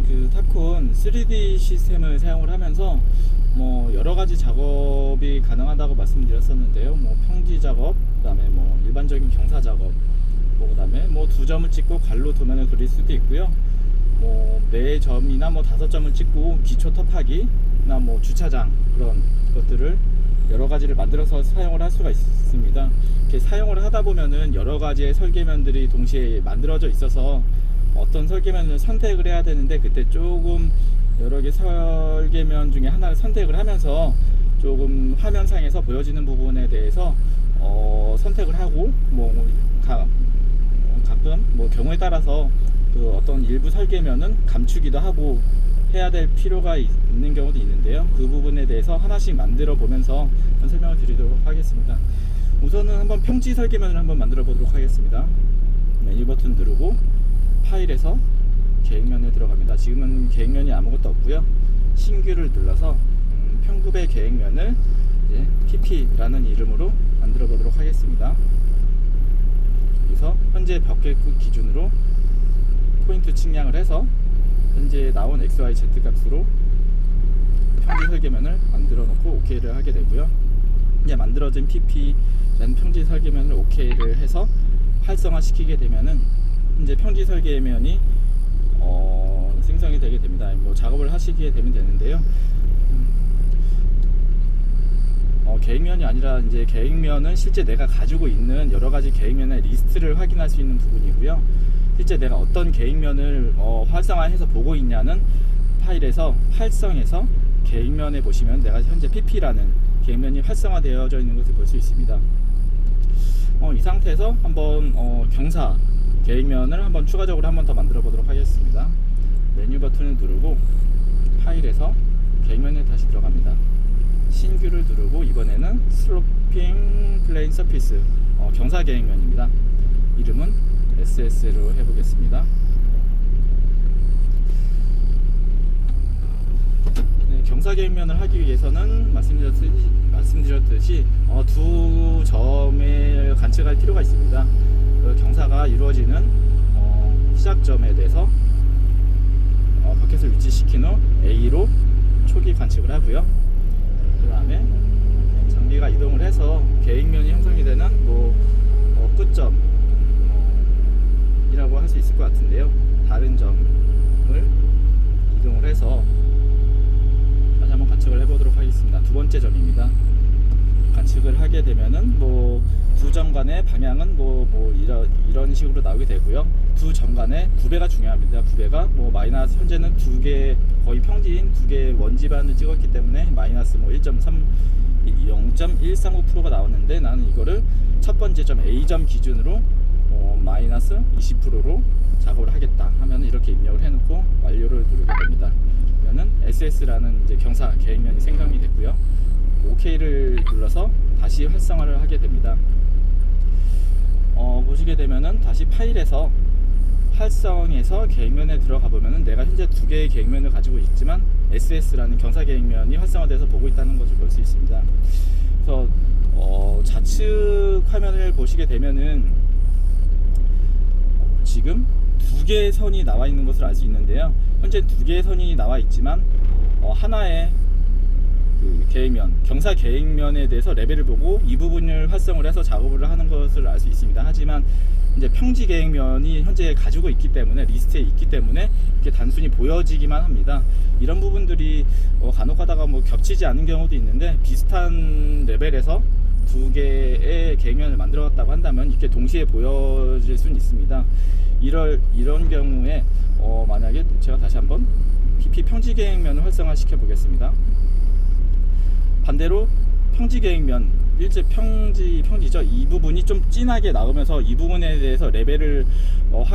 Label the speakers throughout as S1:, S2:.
S1: 그 탑콘 3D 시스템을 사용을 하면서 뭐 여러 가지 작업이 가능하다고 말씀드렸었는데요. 뭐 평지 작업, 그다음에 뭐 일반적인 경사 작업, 뭐 그다음에 뭐 2점을 찍고 관로 도면을 그릴 수도 있고요. 뭐 4점이나 뭐 5점을 찍고 기초 톱하기나 뭐 주차장 그런 것들을 여러 가지를 만들어서 사용을 할 수가 있습니다. 이렇게 사용을 하다 보면은 여러 가지의 설계면들이 동시에 만들어져 있어서 어떤 설계면을 선택을 해야 되는데, 그때 조금 여러 개 설계면 중에 하나를 선택을 하면서 조금 화면상에서 보여지는 부분에 대해서 선택을 하고 가끔 뭐 경우에 따라서 그 어떤 일부 설계면은 감추기도 하고 해야 될 필요가 있는 경우도 있는데요. 그 부분에 대해서 하나씩 만들어 보면서 설명을 드리도록 하겠습니다. 우선은 한번 평지 설계면을 한번 만들어 보도록 하겠습니다. 메뉴 버튼 누르고 파일에서 계획면에 들어갑니다. 지금은 계획면이 아무것도 없고요. 신규를 눌러서 평급의 계획면을 이제 PP라는 이름으로 만들어 보도록 하겠습니다. 여기서 현재 벽계급 기준으로 포인트 측량을 해서 현재 나온 XYZ 값으로 평지 설계면을 만들어 놓고 OK를 하게 되고요. 이제 만들어진 PP라는 평지 설계면을 OK를 해서 활성화 시키게 되면은 현재 평지 설계면이 생성이 되게 됩니다. 뭐 작업을 하시게 되면 되는데요. 계획면이 아니라 이제 계획면은 실제 내가 가지고 있는 여러 가지 계획면의 리스트를 확인할 수 있는 부분이고요. 실제 내가 어떤 계획면을 활성화해서 보고 있냐는 파일에서 활성해서 계획면에 보시면 내가 현재 PP라는 계획면이 활성화되어져 있는 것을 볼 수 있습니다. 이 상태에서 한번 경사 계획면을 한번 추가적으로 한번 더 만들어 보도록 하겠습니다. 메뉴 버튼을 누르고 파일에서 계획면에 다시 들어갑니다. 신규를 누르고 이번에는 슬로핑 플레인 서피스 경사 계획면입니다. 이름은 SS로 해보겠습니다. 네, 경사 계획면을 하기 위해서는 말씀드렸듯이 2점을 관측할 필요가 있습니다. 그 경사가 이루어지는 시작점에 대해서 버켓을 위치시킨 후 A로 초기 관측을 하고요. 그 다음에 장비가 이동을 해서 계획면이 형성이 되는 끝점 이라고 할 수 있을 것 같은데요. 다른 점을 이동을 해서 다시 한번 관측을 해보도록 하겠습니다. 두 번째 점입니다. 관측을 하게 되면은 두 점 간의 방향은 이런 식으로 나오게 되고요. 두 점 간의 구배가 중요합니다. 구배가 마이너스, 현재는 두 개 거의 평지인 두 개의 원지반을 찍었기 때문에 마이너스 0.139%가 나왔는데, 나는 이거를 첫 번째 점 A점 기준으로 마이너스 20%로 작업을 하겠다 하면 이렇게 입력을 해놓고 완료를 누르게 됩니다. 그러면은 SS라는 이제 경사 계획면이 생성이 됐고요. OK를 눌러서 다시 활성화를 하게 됩니다. 보시게 되면은 다시 파일에서 활성해서 계획면에 들어가 보면은 내가 현재 두 개의 계획면을 가지고 있지만 SS라는 경사 계획면이 활성화돼서 보고 있다는 것을 볼 수 있습니다. 그래서 좌측 화면을 보시게 되면은 지금 두 개의 선이 나와 있는 것을 알 수 있는데요. 현재 두 개의 선이 나와 있지만 하나의 그 계획면, 경사 계획면에 대해서 레벨을 보고 이 부분을 활성을 해서 작업을 하는 것을 알 수 있습니다. 하지만 이제 평지 계획면이 현재 가지고 있기 때문에, 리스트에 있기 때문에 이렇게 단순히 보여지기만 합니다. 이런 부분들이 간혹 가다가 겹치지 않은 경우도 있는데, 비슷한 레벨에서 두 개의 계획면을 만들었다고 한다면 이렇게 동시에 보여질 수는 있습니다. 이런 경우에 만약에 제가 다시 한번 PP 평지 계획면을 활성화 시켜 보겠습니다. 반대로 평지 계획면, 일제 평지죠. 이 부분이 좀 진하게 나오면서 이 부분에 대해서 레벨을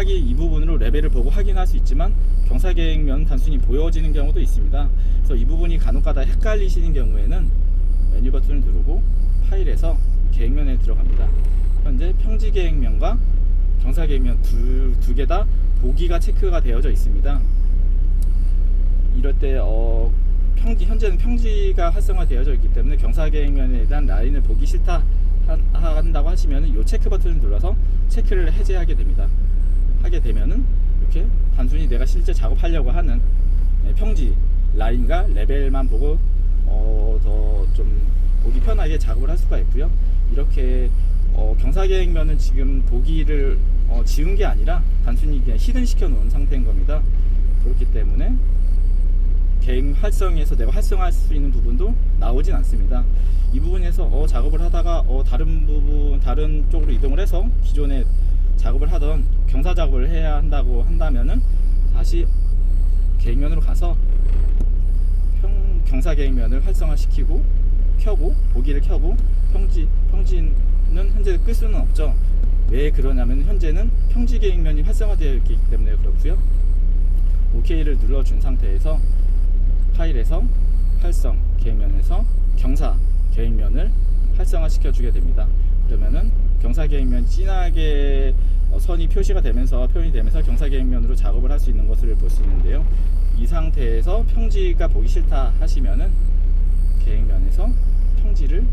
S1: 이 부분으로 레벨을 보고 확인할 수 있지만 경사 계획면 단순히 보여지는 경우도 있습니다. 그래서 이 부분이 간혹가다 헷갈리시는 경우에는 메뉴 버튼을 누르고 파일에서 계획면에 들어갑니다. 현재 평지 계획면과 경사 계획면 두 개 다 보기가 체크가 되어져 있습니다. 이럴 때 현재는 평지가 활성화되어져 있기 때문에 경사 계획면에 대한 라인을 보기 싫다 한다고 하시면 이 체크 버튼을 눌러서 체크를 해제하게 됩니다. 하게 되면은 이렇게 단순히 내가 실제 작업하려고 하는 평지 라인과 레벨만 보고 더 좀 보기 편하게 작업을 할 수가 있고요. 이렇게 경사계획면은 지금 보기를 지운 게 아니라 단순히 그냥 히든 시켜 놓은 상태인 겁니다. 그렇기 때문에 계획 활성에서 내가 활성화할 수 있는 부분도 나오진 않습니다. 이 부분에서 작업을 하다가 다른 쪽으로 이동을 해서 기존에 작업을 하던 경사 작업을 해야 한다고 한다면은 다시 계획면으로 가서 경사 계획면을 활성화시키고 켜고 보기를 켜고 평지는 현재 끌 수는 없죠. 왜 그러냐면 현재는 평지 계획면이 활성화되어 있기 때문에 그렇고요. OK를 눌러준 상태에서 파일에서 활성 계획면에서 경사 계획면을 활성화시켜 주게 됩니다. 그러면은 경사 계획면 진하게 선이 표시가 되면서 표현이 되면서 경사 계획면으로 작업을 할 수 있는 것을 볼 수 있는데요. 이 상태에서 평지가 보기 싫다 하시면은 계획면에서 평지를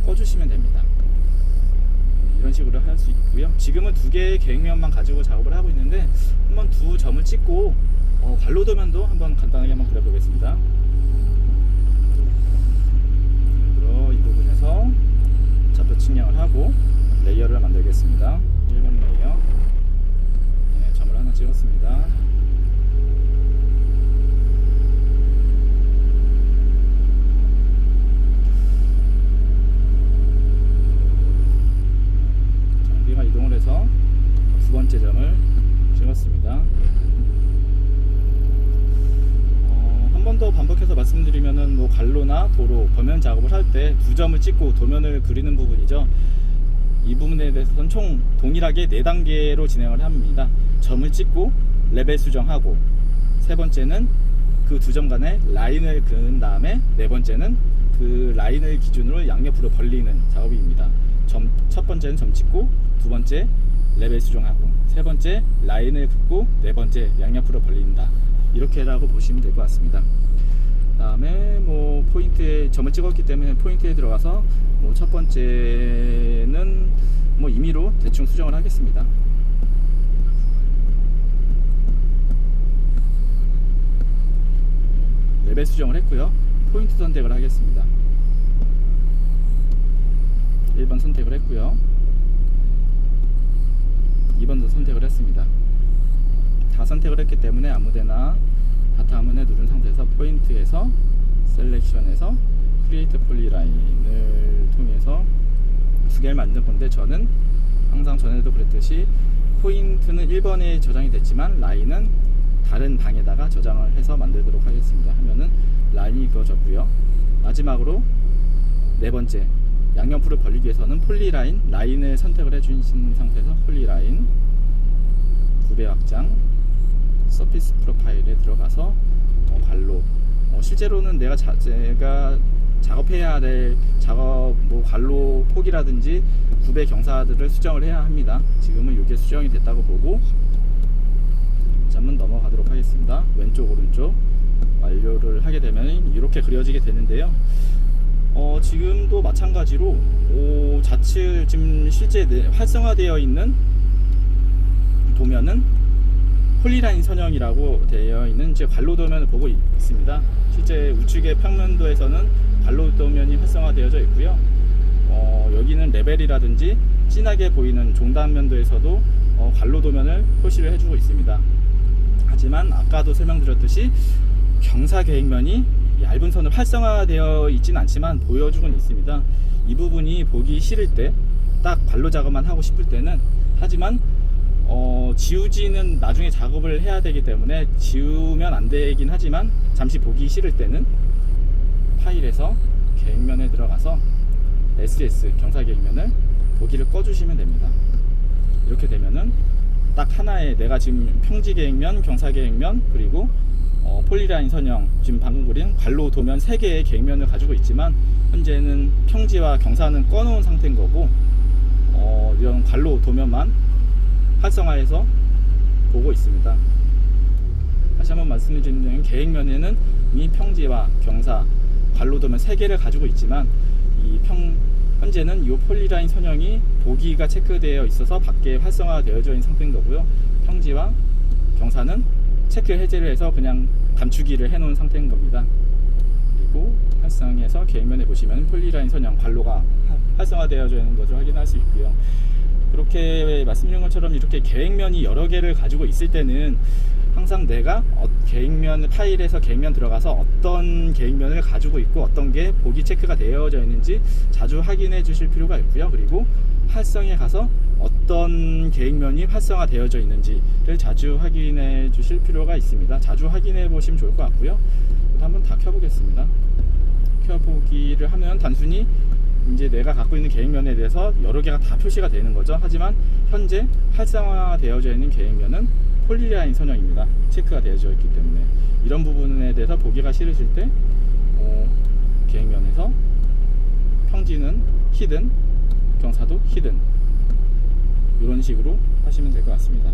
S1: 꺼주시면 됩니다. 이런 식으로 할 수 있고요. 지금은 두 개의 계획면만 가지고 작업을 하고 있는데 한번 두 점을 찍고 관로도면도 한번 간단하게 한번 그려보겠습니다. 그리고 이 부분에서 좌표 측량을 하고 레이어를 만들겠습니다. 1번 레이어. 네, 점을 하나 찍었습니다. 장비가 이동을 해서 두 번째 점을 찍었습니다. 한 번 더 반복해서 말씀드리면은 뭐 관로나 도로, 범면 작업을 할 때 두 점을 찍고 도면을 그리는 부분이죠. 이 부분에 대해서는 총 동일하게 4단계로 진행을 합니다. 점을 찍고 레벨 수정하고, 세 번째는 그 두 점 간에 라인을 그은 다음에, 네 번째는 그 라인을 기준으로 양옆으로 벌리는 작업입니다. 첫 번째는 점 찍고, 두 번째 레벨 수정하고, 세 번째 라인을 긋고, 네 번째 양옆으로 벌린다. 이렇게라고 보시면 될 것 같습니다. 다음에 뭐 포인트에 점을 찍었기 때문에 포인트에 들어가서 뭐 첫 번째는 뭐 임의로 대충 수정을 하겠습니다. 레벨 수정을 했고요. 포인트 선택을 하겠습니다. 1번 선택을 했고요. 2번도 선택을 했습니다. 다 선택을 했기 때문에 아무데나 바탕화면에 누른 상태에서 포인트에서 셀렉션에서 크리에이트 폴리라인을 통해서 두 개를 만들 건데, 저는 항상 전에도 그랬듯이 포인트는 1번에 저장이 됐지만 라인은 다른 방에다가 저장을 해서 만들도록 하겠습니다. 하면은 라인이 그어졌고요. 마지막으로 네 번째 양옆으로 벌리기 위해서는 폴리라인 라인을 선택을 해주신 상태에서 폴리라인 2배 확장 서피스 프로파일에 들어가서 관로, 실제로는 제가 작업해야 될 관로 폭이라든지 구배 경사들을 수정을 해야 합니다. 지금은 이게 수정이 됐다고 보고 한번 넘어가도록 하겠습니다. 왼쪽 오른쪽 완료를 하게 되면 이렇게 그려지게 되는데요. 지금도 마찬가지로 좌측 지금 실제 활성화되어 있는 도면은 폴리라인 선형이라고 되어 있는 제 관로 도면을 보고 있습니다. 실제 우측의 평면도에서는 관로 도면이 활성화되어져 있고요. 여기는 레벨이라든지 진하게 보이는 종단면도에서도 관로 도면을 표시를 해주고 있습니다. 하지만 아까도 설명드렸듯이 경사 계획면이 얇은 선을 활성화되어 있지는 않지만 보여주고는 있습니다. 이 부분이 보기 싫을 때, 딱 관로 작업만 하고 싶을 때는, 하지만 지우지는 나중에 작업을 해야 되기 때문에 지우면 안 되긴 하지만 잠시 보기 싫을 때는 파일에서 계획면에 들어가서 SS 경사 계획면을 보기를 꺼주시면 됩니다. 이렇게 되면은 딱 하나의, 내가 지금 평지 계획면, 경사 계획면, 그리고 폴리라인 선형, 지금 방금 그린 관로 도면 3개의 계획면을 가지고 있지만 현재는 평지와 경사는 꺼놓은 상태인 거고, 이런 관로 도면만 활성화해서 보고 있습니다. 다시 한번 말씀드리면 계획면에는 이미 평지와 경사, 관로 도면 3개를 가지고 있지만 현재는 이 폴리라인 선형이 보기가 체크되어 있어서 밖에 활성화되어져 있는 상태인 거고요. 평지와 경사는 체크 해제를 해서 그냥 감추기를 해놓은 상태인 겁니다. 그리고 활성에서 계획면에 보시면 폴리라인 선형 관로가 활성화되어져 있는 것을 확인할 수 있고요. 그렇게 말씀드린 것처럼 이렇게 계획면이 여러 개를 가지고 있을 때는 항상 내가 계획면 파일에서 계획면 들어가서 어떤 계획면을 가지고 있고 어떤 게 보기 체크가 되어져 있는지 자주 확인해 주실 필요가 있고요. 그리고 활성에 가서 어떤 계획면이 활성화되어져 있는지를 자주 확인해 주실 필요가 있습니다. 자주 확인해 보시면 좋을 것 같고요. 한번 다 켜보겠습니다. 켜보기를 하면 단순히 이제 내가 갖고 있는 계획면에 대해서 여러 개가 다 표시가 되는 거죠. 하지만 현재 활성화되어져 있는 계획면은 폴리라인 선형입니다. 체크가 되어져 있기 때문에 이런 부분에 대해서 보기가 싫으실 때 계획면에서 평지는 히든, 경사도 히든 이런 식으로 하시면 될 것 같습니다.